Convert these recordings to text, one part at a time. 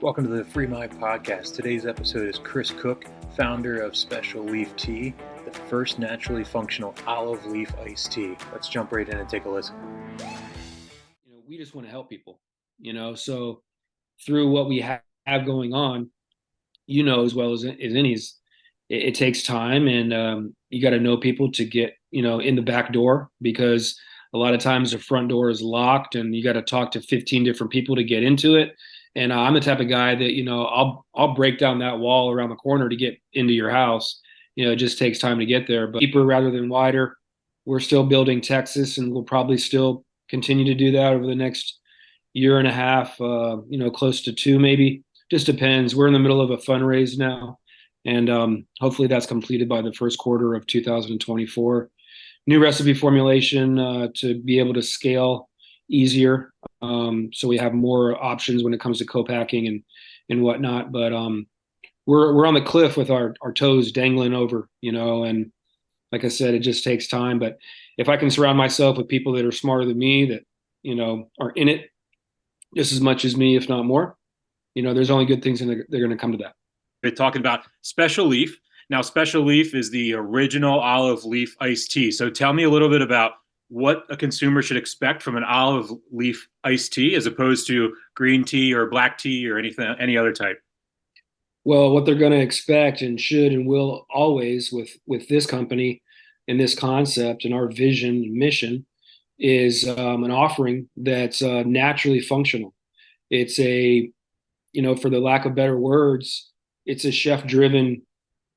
Welcome to the Free Mind Podcast. Today's episode is Chris Cook, founder of Special Leaf Tea, the first naturally functional olive leaf iced tea. Let's jump right in and take a listen. We just want to help people, so through what we have going on, as well as any, it takes time, and you got to know people to get, in the back door, because a lot of times the front door is locked and you got to talk to 15 different people to get into it. And I'm the type of guy that, I'll break down that wall around the corner to get into your house. It just takes time to get there, but deeper rather than wider. We're still building Texas, and we'll probably still continue to do that over the next year and a half, close to two, maybe. Just depends. We're in the middle of a fundraise now, and hopefully that's completed by the first quarter of 2024. New recipe formulation to be able to scale easier. So we have more options when it comes to co-packing and whatnot. But we're on the cliff with our toes dangling over, and like I said, it just takes time. But if I can surround myself with people that are smarter than me, that, are in it just as much as me, if not more, there's only good things, and they're going to come to that. We're talking about Special Leaf. Now, Special Leaf is the original olive leaf iced tea. So tell me a little bit about what a consumer should expect from an olive leaf iced tea as opposed to green tea or black tea or any other type. Well, what they're going to expect and should and will always with this company and this concept and our vision and mission is an offering that's naturally functional. It's for the lack of better words, it's a chef-driven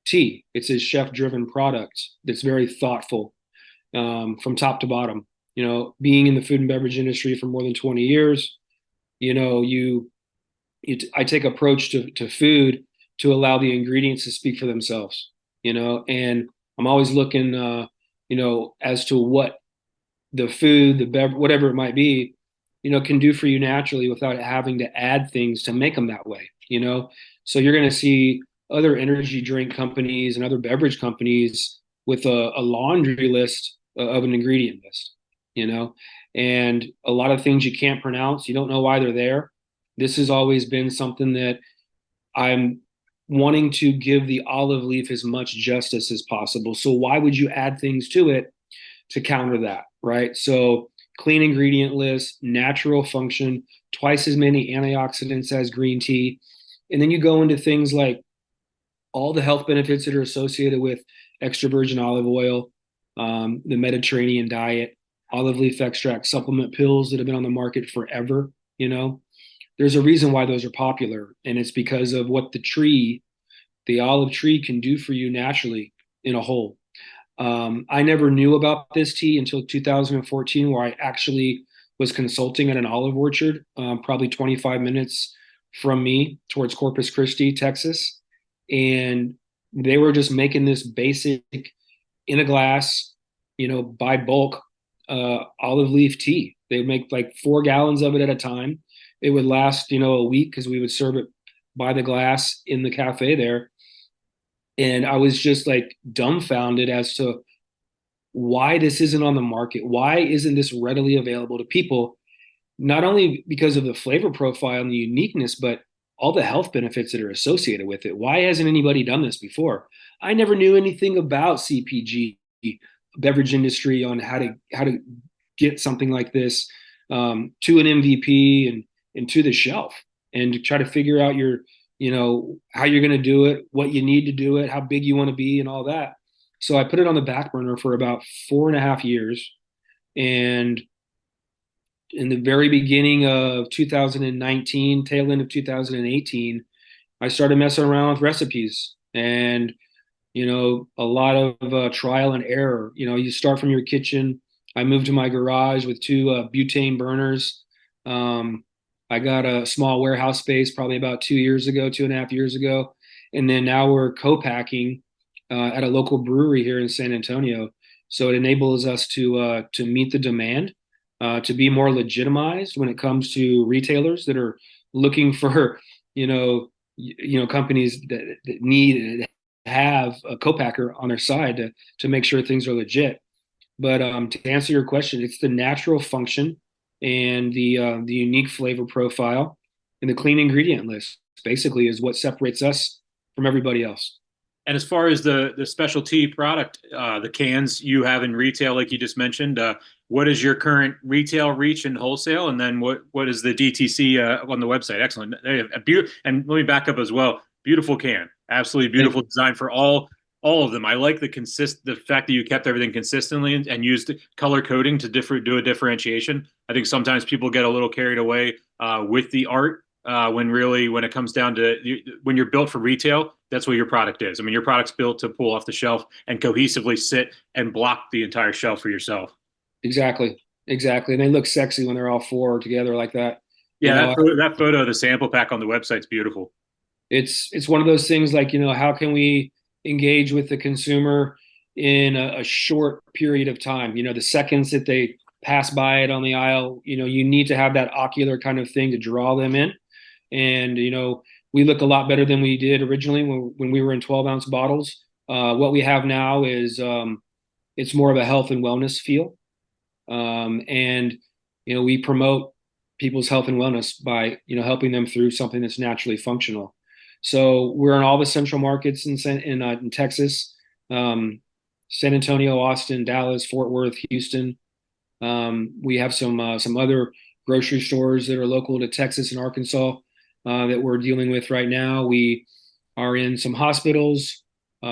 tea. It's a chef-driven product that's very thoughtful from top to bottom. Being in the food and beverage industry for more than 20 years, I take approach to food to allow the ingredients to speak for themselves, and I'm always looking, as to what the food, the beverage, whatever it might be, can do for you naturally without having to add things to make them that way, So you're going to see other energy drink companies and other beverage companies with a laundry list of an ingredient list, and a lot of things you can't pronounce. You don't know why they're there. This has always been something that I'm wanting to give the olive leaf as much justice as possible. So why would you add things to it to counter that, right? So clean ingredient list, natural function, twice as many antioxidants as green tea. And then you go into things like all the health benefits that are associated with extra virgin olive oil, the Mediterranean diet, olive leaf extract supplement pills that have been on the market forever. There's a reason why those are popular, and it's because of what the olive tree can do for you naturally in a whole. I never knew about this tea until 2014, where I actually was consulting at an olive orchard, probably 25 minutes from me towards Corpus Christi, Texas. And they were just making this basic in a glass, by bulk, olive leaf tea. They would make like 4 gallons of it at a time. It would last, a week, because we would serve it by the glass in the cafe there. And I was just like dumbfounded as to why this isn't on the market. Why isn't this readily available to people? Not only because of the flavor profile and the uniqueness, but all the health benefits that are associated with it. Why hasn't anybody done this before? I never knew anything about CPG, beverage industry, on how to get something like this to an MVP and to the shelf, and to try to figure out how you're going to do it, what you need to do it, how big you want to be, and all that. So I put it on the back burner for about 4.5 years. And in the very beginning of 2019, tail end of 2018, I started messing around with recipes, and, a lot of trial and error. You start from your kitchen. I moved to my garage with 2 butane burners. I got a small warehouse space probably about 2.5 years ago. And then now we're co-packing at a local brewery here in San Antonio. So it enables us to meet the demand, to be more legitimized when it comes to retailers that are looking for, companies that need to have a co-packer on their side to make sure things are legit. But to answer your question, it's the natural function and the unique flavor profile and the clean ingredient list basically is what separates us from everybody else. And as far as the specialty product, the cans you have in retail, like you just mentioned, what is your current retail reach and wholesale? And then what is the DTC on the website? Excellent. And let me back up as well. Beautiful can, absolutely Thank beautiful you. design for all of them. I like the fact that you kept everything consistently and used color coding to do a differentiation. I think sometimes people get a little carried away with the art when really when it comes down to when you're built for retail, that's what your product is. I mean, your product's built to pull off the shelf and cohesively sit and block the entire shelf for yourself. Exactly. Exactly. And they look sexy when they're all four together like that. You Yeah, know, that photo of the sample pack on the website's beautiful. it's one of those things like, how can we engage with the consumer in a short period of time? The seconds that they pass by it on the aisle, you need to have that ocular kind of thing to draw them in. And, we look a lot better than we did originally when we were in 12-ounce bottles. What we have now is it's more of a health and wellness feel. And, we promote people's health and wellness by, helping them through something that's naturally functional. So we're in all the central markets in Texas, San Antonio, Austin, Dallas, Fort Worth, Houston. We have some other grocery stores that are local to Texas and Arkansas that we're dealing with right now. We are in some hospitals,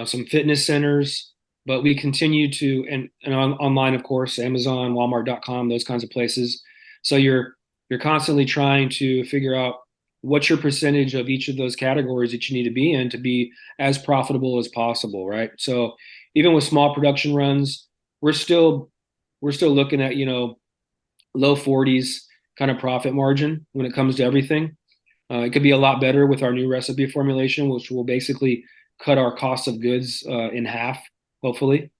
some fitness centers, but we continue to and online, of course, Amazon, Walmart.com, those kinds of places. So you're constantly trying to figure out what's your percentage of each of those categories that you need to be in to be as profitable as possible, right? So even with small production runs, we're still looking at low 40s kind of profit margin when it comes to everything. It could be a lot better with our new recipe formulation, which will basically cut our cost of goods in half, hopefully,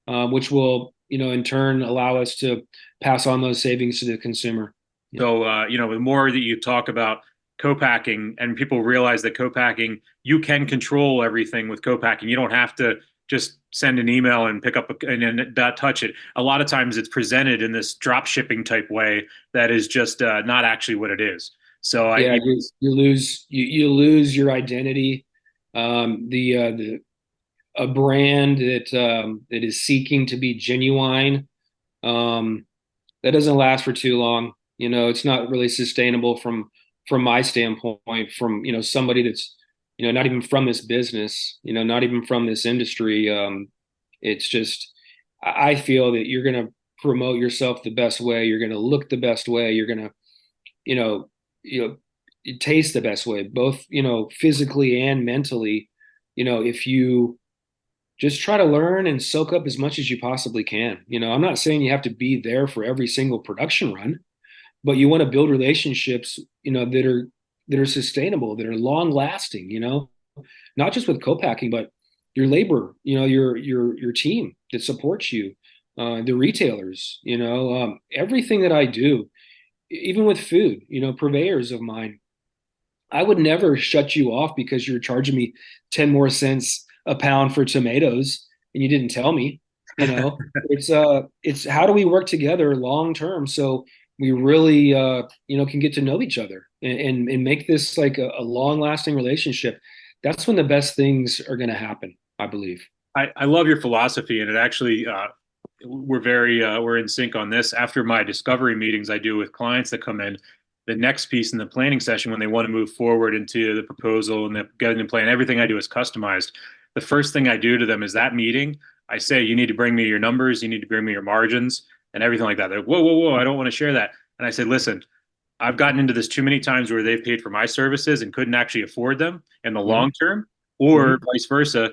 which will in turn allow us to pass on those savings to the consumer. Yeah. So, the more that you talk about co-packing and people realize that co-packing, you can control everything with co-packing. You don't have to just send an email and pick up and not touch it. A lot of times it's presented in this drop shipping type way that is just not actually what it is. So Yeah, you lose your identity. The a brand that is seeking to be genuine, that doesn't last for too long. It's not really sustainable from my standpoint, from somebody that's not even from this business, not even from this industry. It's just I feel that you're going to promote yourself the best way, you're going to look the best way, you're going to you know taste the best way, both physically and mentally. If you just try to learn and soak up as much as you possibly can. I'm not saying you have to be there for every single production run, but you want to build relationships, that are sustainable, that are long lasting, not just with co-packing, but your labor, your team that supports you, the retailers, everything that I do, even with food, purveyors of mine, I would never shut you off because you're charging me 10 more cents a pound for tomatoes and you didn't tell me. It's how do we work together long term so we really can get to know each other and make this like a long lasting relationship. That's when the best things are going to happen, I believe. I love your philosophy, and it actually we're in sync on this. After my discovery meetings I do with clients that come in, the next piece in the planning session when they want to move forward into the proposal and the getting the plan, everything I do is customized. The first thing I do to them is that meeting. I say, you need to bring me your numbers, you need to bring me your margins, and everything like that. They're like, whoa, whoa, whoa, I don't want to share that. And I say, listen, I've gotten into this too many times where they've paid for my services and couldn't actually afford them in the Mm-hmm. long term, or Mm-hmm. vice versa.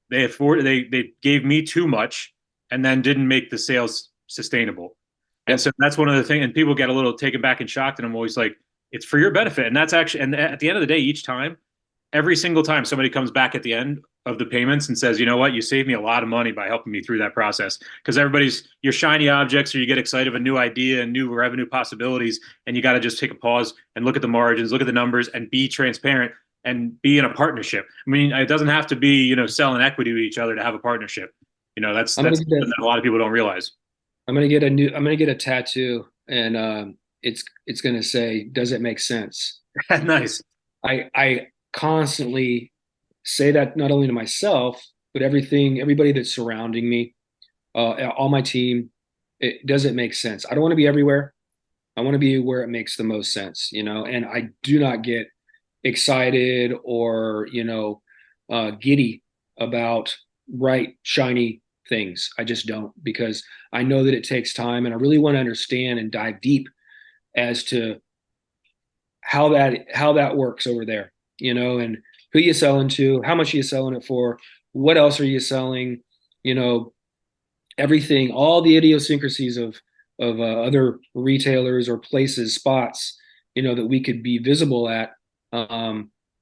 They gave me too much and then didn't make the sales sustainable. And Yep. so that's one of the things, and people get a little taken back and shocked. And I'm always like, it's for your benefit. And that's actually, and at the end of the day, each time, every single time somebody comes back at the end of the payments and says, you know what, you saved me a lot of money by helping me through that process. Because everybody's your shiny objects, or you get excited of a new idea and new revenue possibilities. And you got to just take a pause and look at the margins, look at the numbers, and be transparent and be in a partnership. I mean, it doesn't have to be, selling equity to each other to have a partnership. That's I'm gonna that's get something that a lot of people don't realize. I'm gonna get a tattoo, and it's gonna say, "Does it make sense?" Nice. I constantly say that not only to myself, but everybody that's surrounding me, all my team. Does it make sense? I don't want to be everywhere. I want to be where it makes the most sense, and I do not get excited or, giddy about bright, shiny things. I just don't, because I know that it takes time, and I really want to understand and dive deep as to how that works over there, and who you selling to, how much are you selling it for, what else are you selling, you know, everything, all the idiosyncrasies of other retailers or places, spots, that we could be visible at.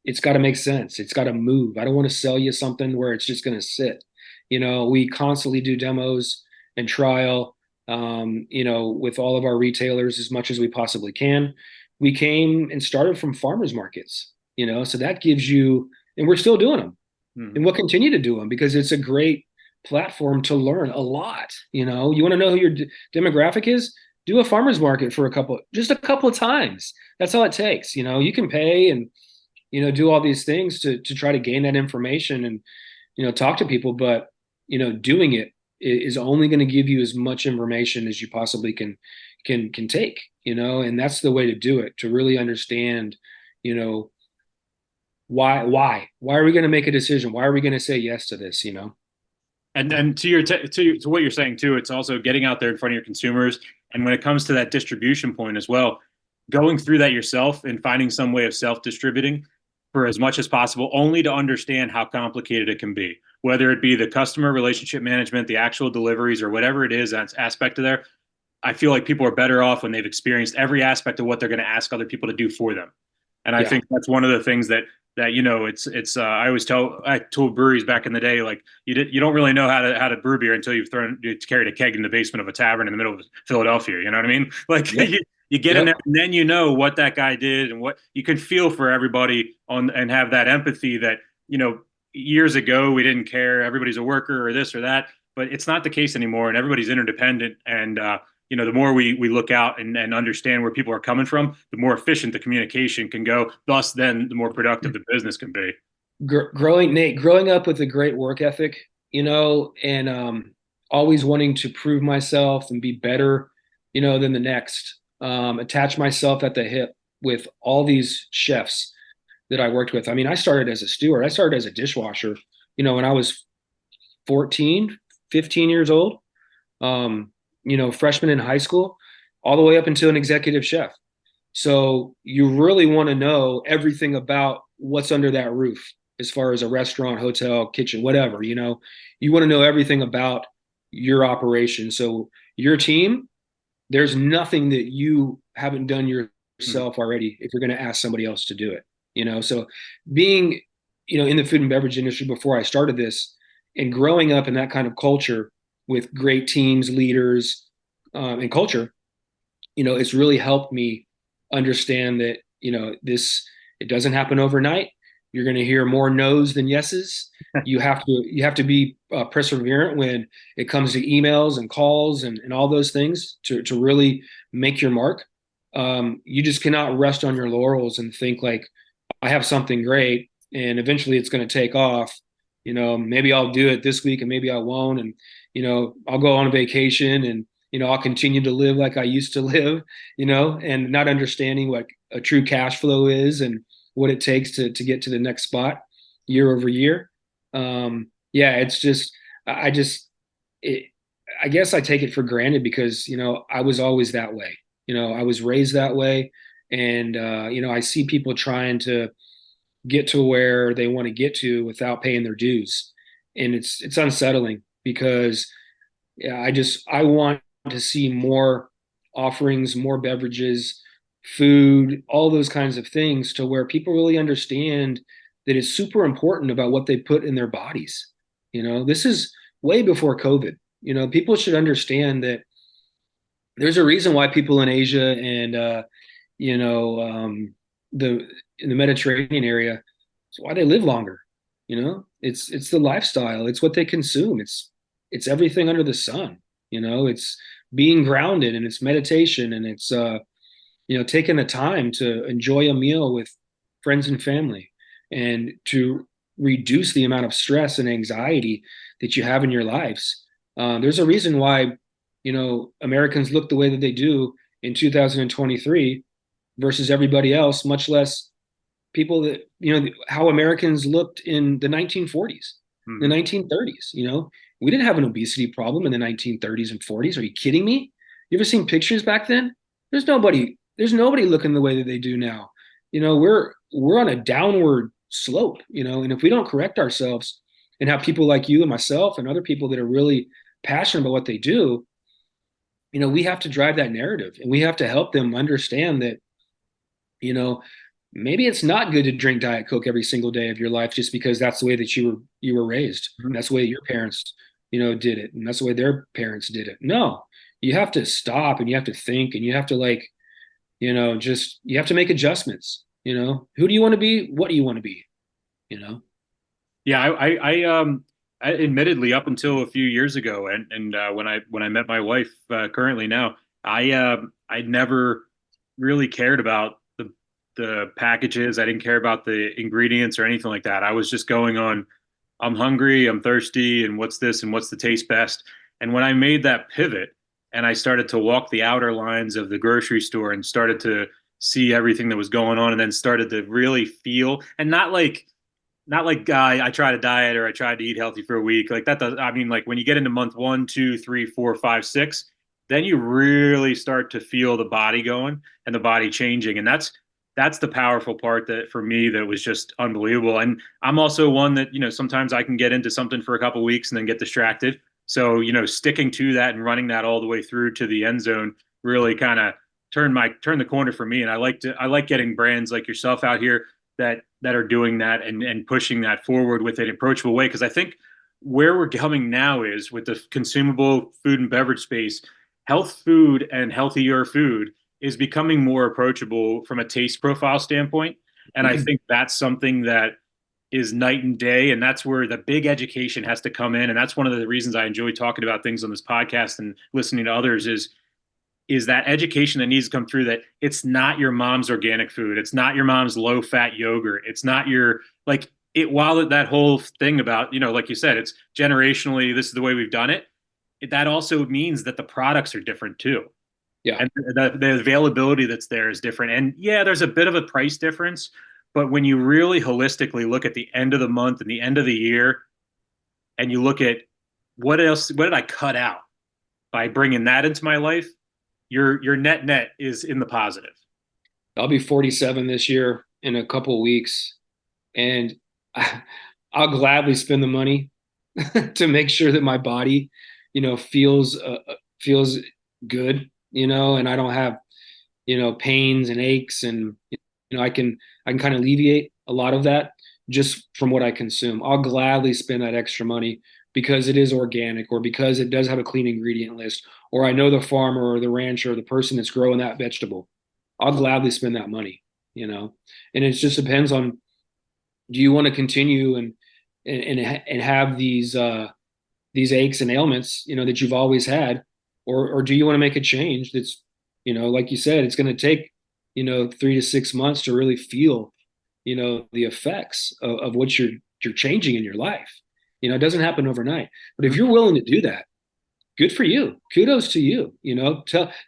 It's got to make sense. It's got to move. I don't want to sell you something where it's just going to sit. We constantly do demos and trial, with all of our retailers as much as we possibly can. We came and started from farmers markets, so that gives you, and we're still doing them, and Mhm. we'll continue to do them because it's a great platform to learn a lot. You want to know who your demographic is? Do a farmers market for just a couple of times. That's all it takes. You can pay and do all these things to try to gain that information and talk to people, but doing it is only going to give you as much information as you possibly can take. And that's the way to do it, to really understand you know why are we going to make a decision, why are we going to say yes to this. And to your to what you're saying too, it's also getting out there in front of your consumers. And when it comes to that distribution point as well, going through that yourself and finding some way of self distributing for as much as possible, only to understand how complicated it can be, whether it be the customer relationship management, the actual deliveries, or whatever it is, that aspect of there. I feel like people are better off when they've experienced every aspect of what they're going to ask other people to do for them. And I Yeah. think that's one of the things that it's I always I told breweries back in the day, like you don't really know how to brew beer until you carried a keg in the basement of a tavern in the middle of Philadelphia. You know what I mean? Like Yep. you get in Yep. there and then you know what that guy did and what you can feel for everybody on and have that empathy that years ago we didn't care, everybody's a worker or this or that, but it's not the case anymore, and everybody's interdependent. And the more we look out and understand where people are coming from, the more efficient the communication can go. Thus, then the more productive the business can be. Growing up with a great work ethic, and always wanting to prove myself and be better, than the next. Attach myself at the hip with all these chefs that I worked with. I mean, I started as a steward. I started as a dishwasher, when I was 14, 15 years old. Freshman in high school, all the way up until an executive chef. So you really want to know everything about what's under that roof as far as a restaurant, hotel, kitchen, whatever. You want to know everything about your operation. So your team, there's nothing that you haven't done Mm. yourself already if you're going to ask somebody else to do it. So being, in the food and beverage industry before I started this, and growing up in that kind of culture with great teams, leaders, and culture, it's really helped me understand that, it doesn't happen overnight. You're going to hear more no's than yeses. You have to be perseverant when it comes to emails and calls and all those things to really make your mark. You just cannot rest on your laurels and think like, I have something great and eventually it's going to take off. Maybe I'll do it this week and maybe I won't. And, I'll go on a vacation and, I'll continue to live like I used to live, and not understanding what a true cash flow is and what it takes to get to the next spot year over year. Yeah, it's just, I just, it, I guess I take it for granted because, I was always that way. I was raised that way. And, I see people trying to get to where they want to get to without paying their dues. And it's unsettling because yeah, I want to see more offerings, more beverages, food, all those kinds of things to where people really understand that it's super important about what they put in their bodies. This is way before COVID. People should understand that there's a reason why people in Asia and you know the in the Mediterranean area, it's why they live longer. It's the lifestyle. It's what they consume. It's everything under the sun. It's being grounded and it's meditation and it's taking the time to enjoy a meal with friends and family and to reduce the amount of stress and anxiety that you have in your lives. There's a reason why, Americans look the way that they do in 2023 versus everybody else, much less people that, how Americans looked in the 1940s, the Mhm. 1930s. We didn't have an obesity problem in the 1930s and 40s. Are you kidding me? You ever seen pictures back then? There's nobody looking the way that they do now. We're on a downward slope, and if we don't correct ourselves and have people like you and myself and other people that are really passionate about what they do, we have to drive that narrative and we have to help them understand that, you know, maybe it's not good to drink Diet Coke every single day of your life just because that's the way that you were raised. And Mhm. that's the way your parents, did it. And that's the way their parents did it. No, you have to stop and you have to think and you have to just you have to make adjustments. Who do you want to be? What do you want to be? You know? Yeah, I admittedly up until a few years ago, and when I met my wife currently now, I never really cared about the packages. I didn't care about the ingredients or anything like that. I was just going on, I'm hungry, I'm thirsty, and what's this and what's the taste best. And when I made that pivot and I started to walk the outer lines of the grocery store and started to see everything that was going on, and then started to really feel, and not like I tried a diet or I tried to eat healthy for a week. Like that does, I mean, like when you get into month one, two, three, four, five, six, then you really start to feel the body going and the body changing. And that's the powerful part that for me that was just unbelievable. And I'm also one that, sometimes I can get into something for a couple of weeks and then get distracted. So, sticking to that and running that all the way through to the end zone really kind of turn the corner for me. And I like getting brands like yourself out here that are doing that and pushing that forward with an approachable way. Because I think where we're coming now is with the consumable food and beverage space, health food and healthier food is becoming more approachable from a taste profile standpoint. And I think that's something that is night and day. And that's where the big education has to come in. And that's one of the reasons I enjoy talking about things on this podcast and listening to others is that education that needs to come through, that it's not your mom's organic food. It's not your mom's low fat yogurt. It's not your, like it, while that whole thing about, like you said, it's generationally, this is the way we've done it. That also means that the products are different too. Yeah. And the availability that's there is different. And yeah, there's a bit of a price difference, but when you really holistically look at the end of the month and the end of the year, and you look at what did I cut out by bringing that into my life, your net is in the positive. I'll be 47 this year in a couple of weeks, and I'll gladly spend the money to make sure that my body, feels good, and I don't have, pains and aches, and I can kind of alleviate a lot of that just from what I consume. I'll gladly spend that extra money because it is organic or because it does have a clean ingredient list or I know the farmer or the rancher or the person that's growing that vegetable. I'll gladly spend that money, and it just depends on, do you want to continue and have these aches and ailments, that you've always had, or do you want to make a change that's, like you said, it's going to take, 3 to 6 months to really feel, the effects of what you're changing in your life. It doesn't happen overnight. But if Mhm. you're willing to do that, good for you. Kudos to you.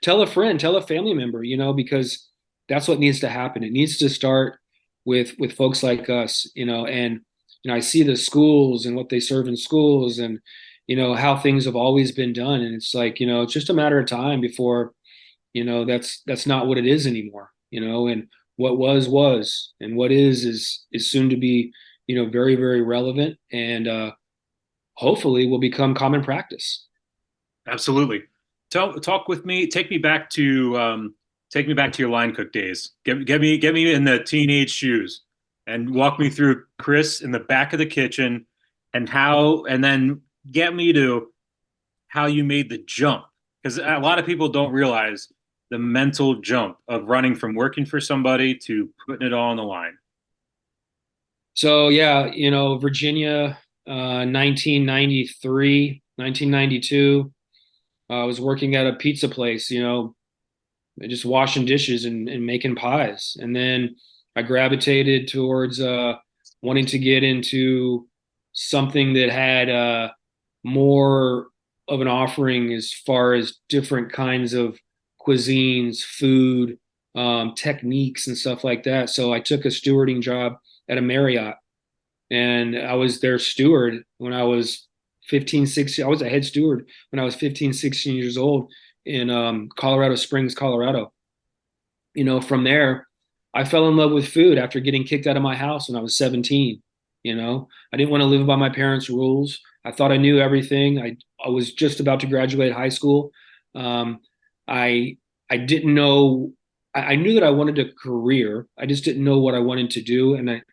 Tell a friend, tell a family member, because that's what needs to happen. It needs to start with folks like us, and I see the schools and what they serve in schools and how things have always been done. And it's like, it's just a matter of time before, that's not what it is anymore, and what was and what is soon to be, very, very relevant and hopefully will become common practice. Absolutely. Talk with me. Take me back to your line cook days. Get me in the teenage shoes, and walk me through Chris in the back of the kitchen, and then get me to how you made the jump, because a lot of people don't realize the mental jump of running from working for somebody to putting it all on the line. So yeah, Virginia, 1993, 1992. I was working at a pizza place, just washing dishes and making pies. And then I gravitated towards wanting to get into something that had more of an offering as far as different kinds of cuisines, food, techniques, and stuff like that. So I took a stewarding job at a Marriott, and I was their steward when I was 15, 16. I was a head steward when I was 15, 16 years old in Colorado Springs, Colorado. From there, I fell in love with food after getting kicked out of my house when I was 17. I didn't want to live by my parents' rules. I thought I knew everything. I was just about to graduate high school. Um, I I didn't know. I knew that I wanted a career. I just didn't know what I wanted to do, and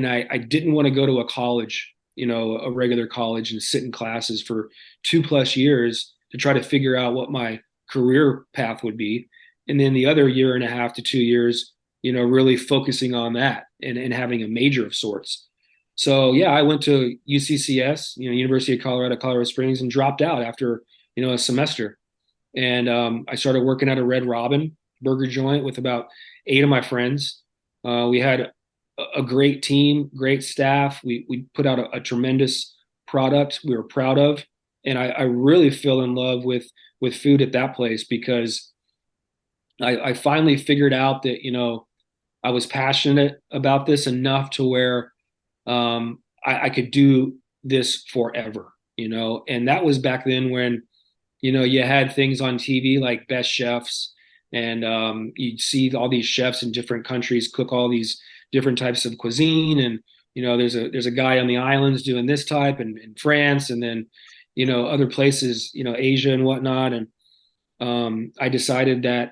I didn't want to go to a college, a regular college, and sit in classes for 2+ years to try to figure out what my career path would be, and then the other year and a half to 2 years, really focusing on that and having a major of sorts. So yeah, I went to UCCS, University of Colorado, Colorado Springs, and dropped out after a semester. And I started working at a Red Robin burger joint with about 8 of my friends. We had a great team, great staff. We put out a tremendous product we were proud of, and I really fell in love with food at that place because I finally figured out that I was passionate about this enough to where I could do this forever, and that was back then when you had things on TV like Best Chefs, and you'd see all these chefs in different countries cook all these different types of cuisine, and there's a guy on the islands doing this type, and in France, and then other places, Asia and whatnot, and I decided that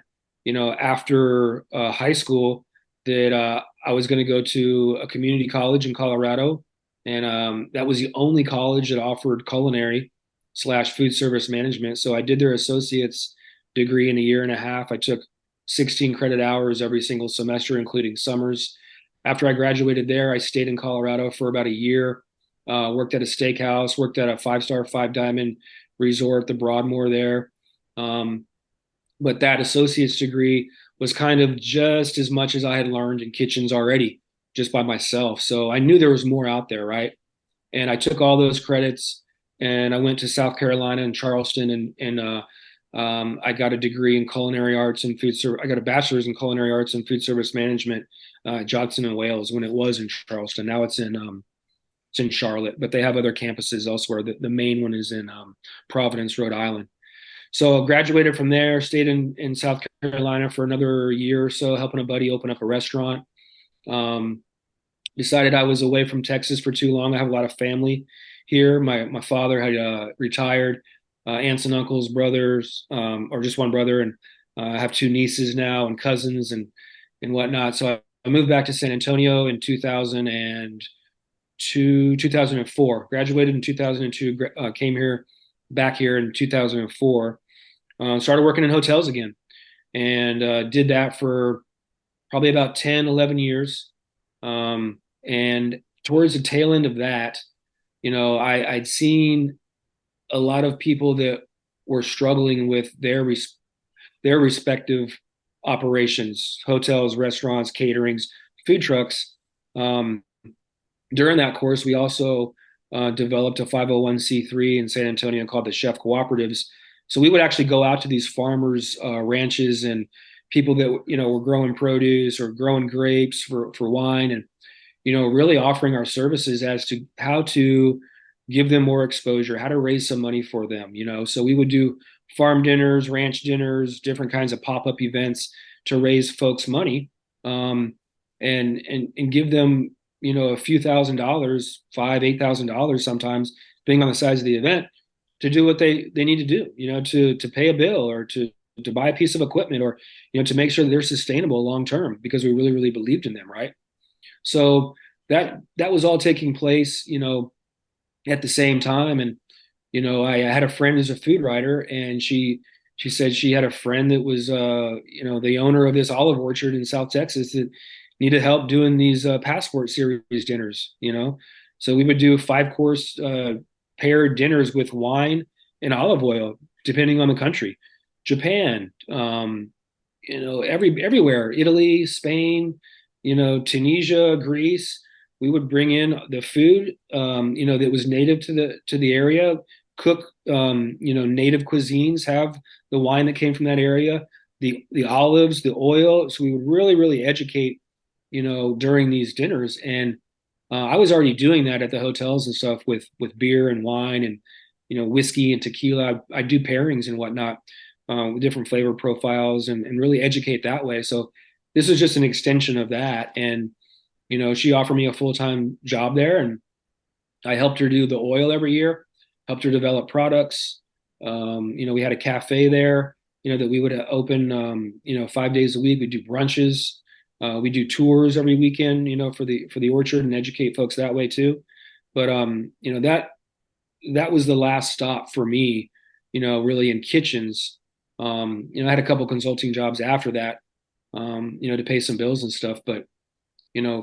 after high school that I was going to go to a community college in Colorado, and that was the only college that offered culinary slash food service management. So I did their associate's degree in a year and a half. I took 16 credit hours every single semester, including summers. After I graduated there, I stayed in Colorado for about a year, worked at a steakhouse, worked at a 5-star, 5-diamond resort, the Broadmoor there. Um, but that associate's degree was kind of just as much as I had learned in kitchens already, just by myself. So I knew there was more out there, right? And I took all those credits and I went to South Carolina and Charleston, and I got a degree in culinary arts and food service. I got a bachelor's in culinary arts and food service management, Johnson and Wales, when it was in Charleston. Now it's in Charlotte, but they have other campuses elsewhere. The main one is in Providence, Rhode Island. So I graduated from there, stayed in South Carolina for another year or so, helping a buddy open up a restaurant. Um, Decided I was away from Texas for too long. I have a lot of family here. My father had retired, aunts and uncles, brothers, or just one brother, and I have 2 nieces now and cousins and whatnot. So I moved back to San Antonio in 2002, 2004. Graduated in 2002. Came back here in 2004. Started working in hotels again, and did that for probably about 10, 11 years. And towards the tail end of that, I'd seen a lot of people that were struggling with their respective operations, hotels, restaurants, caterings, food trucks. Um, During that course, we also developed a 501(c)(3) in San Antonio called the Chef Cooperatives. So we would actually go out to these farmers' ranches and people that were growing produce or growing grapes for wine, and really offering our services as to how to give them more exposure, how to raise some money for them. So we would do farm dinners, ranch dinners, different kinds of pop-up events to raise folks money, and give them a few $1,000s, $5,000, $8,000 sometimes, depending on the size of the event, to do what they need to do, to pay a bill or to buy a piece of equipment, or to make sure that they're sustainable long term, because we really really believed in them, right? So that was all taking place, at the same time. And I had a friend who's a food writer, and she said she had a friend that was the owner of this olive orchard in South Texas that needed help doing these passport series dinners. So we would do 5-course paired dinners with wine and olive oil, depending on the country. Japan, everywhere, Italy, Spain, Tunisia, Greece. We would bring in the food, that was native to the area, cook, native cuisines, have the wine that came from that area, the olives, the oil. So we would really, really educate, during these dinners. And I was already doing that at the hotels and stuff with beer and wine and whiskey and tequila. I do pairings and whatnot, with different flavor profiles, and really educate that way. So this was just an extension of that. And she offered me a full-time job there, and I helped her do the oil every year, helped her develop products. We had a cafe there, that we would open, 5 days a week. We do brunches. We do tours every weekend, for the orchard, and educate folks that way too. But that was the last stop for me, really in kitchens. I had a couple consulting jobs after that, to pay some bills and stuff. But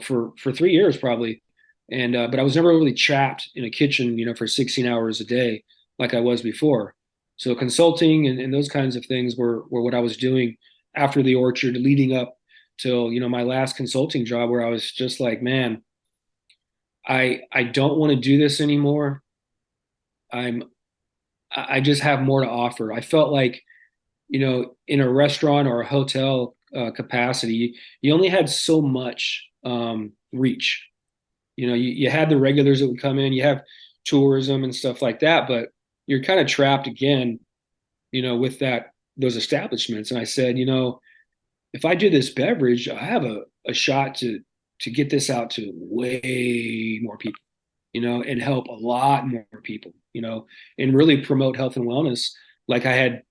for 3 years probably, and but I was never really trapped in a kitchen, for 16 hours a day like I was before. So consulting and those kinds of things were what I was doing after the orchard, leading up till my last consulting job, where I was just like, man, I don't want to do this anymore. I'm I just have more to offer. I felt like, in a restaurant or a hotel capacity, you only had so much reach. You had the regulars that would come in, you have tourism and stuff like that, but you're kind of trapped again, with those establishments. And I said, if I do this beverage, I have a shot to get this out to way more people, and help a lot more people, and really promote health and wellness. Like I had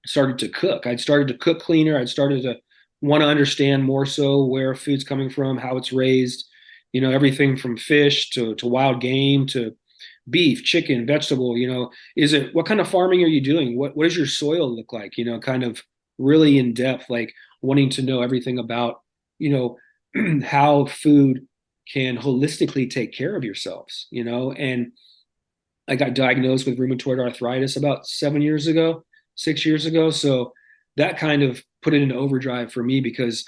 started to cook. I'd started to cook cleaner. I'd started to want to understand more so where food's coming from, how it's raised, everything from fish to wild game to beef, chicken, vegetable. What kind of farming are you doing? What does your soil look like? Kind of really in depth, like wanting to know everything about, how food can holistically take care of yourselves, and I got diagnosed with rheumatoid arthritis about 7 years ago, 6 years ago. So that kind of put it into overdrive for me, because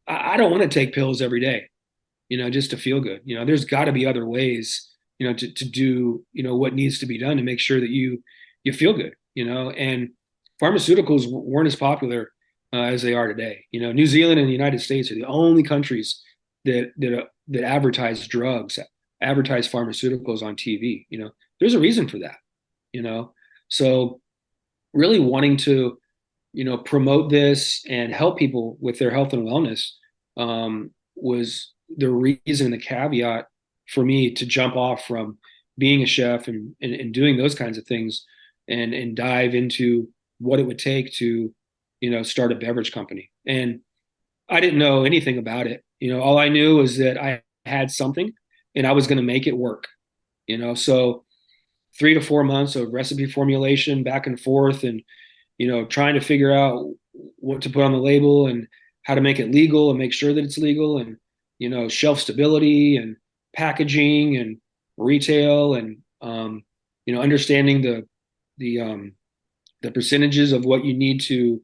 I don't want to take pills every day, just to feel good. There's got to be other ways, to do, what needs to be done to make sure that you feel good, and pharmaceuticals weren't as popular as they are today. New Zealand and the United States are the only countries that advertise drugs, advertise pharmaceuticals on TV. There's a reason for that. So really wanting to, promote this and help people with their health and wellness, was the reason, the caveat for me to jump off from being a chef and doing those kinds of things, and dive into what it would take to, start a beverage company. And I didn't know anything about it. All I knew was that I had something and I was going to make it work. So 3 to 4 months of recipe formulation back and forth, and trying to figure out what to put on the label and how to make it legal and make sure that it's legal, and shelf stability and packaging and retail, and understanding the percentages of what you need to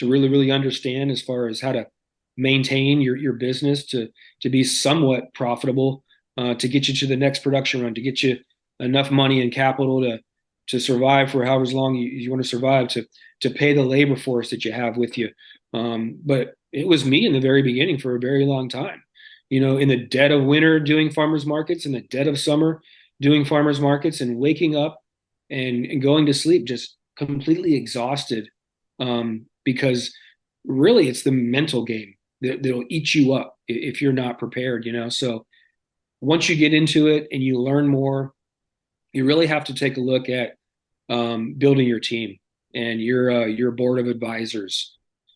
really, really understand as far as how to maintain your business to be somewhat profitable, to get you to the next production run, to get you enough money and capital to survive for however long you want to survive, to pay the labor force that you have with you. But it was me in the very beginning for a very long time, in the dead of winter doing farmers markets, in the dead of summer doing farmers markets, and waking up and going to sleep just completely exhausted, because really it's the mental game that'll eat you up if you're not prepared. So once you get into it and you learn more, you really have to take a look at building your team and your board of advisors,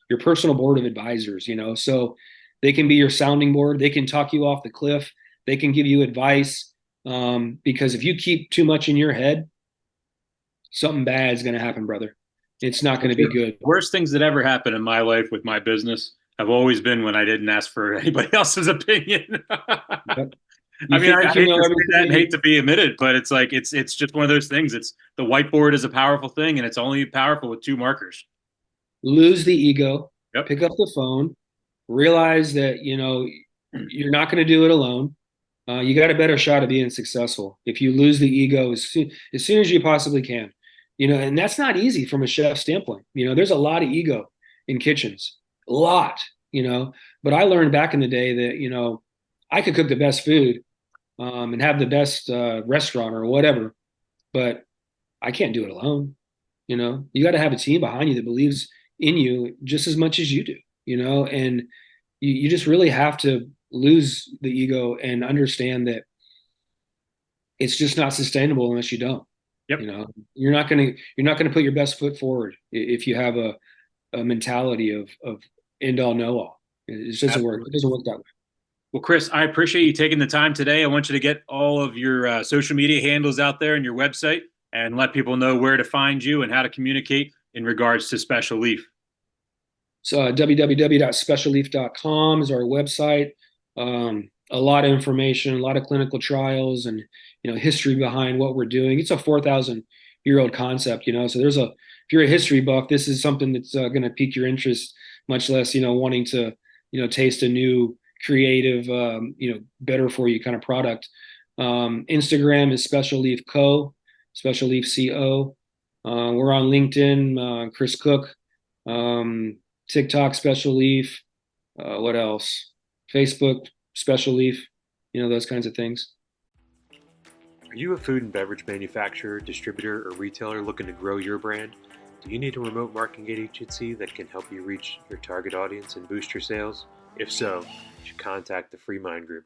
your personal board of advisors. So they can be your sounding board. They can talk you off the cliff. They can give you advice, because if you keep too much in your head, something bad is going to happen, brother. It's not going to be good. Worst things that ever happened in my life with my business have always been when I didn't ask for anybody else's opinion. Yep. I mean, I hate to say that and hate to be admitted, but it's like it's just one of those things. It's the whiteboard is a powerful thing, and it's only powerful with two markers. Lose the ego, Yep. pick up the phone, realize that, you're not going to do it alone. You got a better shot of being successful if you lose the ego as soon as you possibly can. And that's not easy from a chef standpoint. There's a lot of ego in kitchens, a lot, but I learned back in the day that, I could cook the best food, and have the best restaurant or whatever, but I can't do it alone. You got to have a team behind you that believes in you just as much as you do, and you just really have to lose the ego and understand that it's just not sustainable unless you don't. Yep. You're not gonna put your best foot forward if you have a mentality of end all know all. It just doesn't work. Absolutely. It doesn't work that way. Well, Chris, I appreciate you taking the time today. I want you to get all of your social media handles out there and your website and let people know where to find you and how to communicate in regards to Special Leaf. So www.specialleaf.com is our website. A lot of information, a lot of clinical trials, and history behind what we're doing. It's a 4,000-year-old concept, so if you're a history buff, this is something that's going to pique your interest, much less wanting to taste a new creative, better for you kind of product. Instagram is Special Leaf Co, Special Leaf Co. We're on LinkedIn, Chris Cook. TikTok Special Leaf. What else? Facebook Special Leaf. Those kinds of things. Are you a food and beverage manufacturer, distributor, or retailer looking to grow your brand? Do you need a remote marketing agency that can help you reach your target audience and boost your sales? If so, you should contact the Free Mind Group.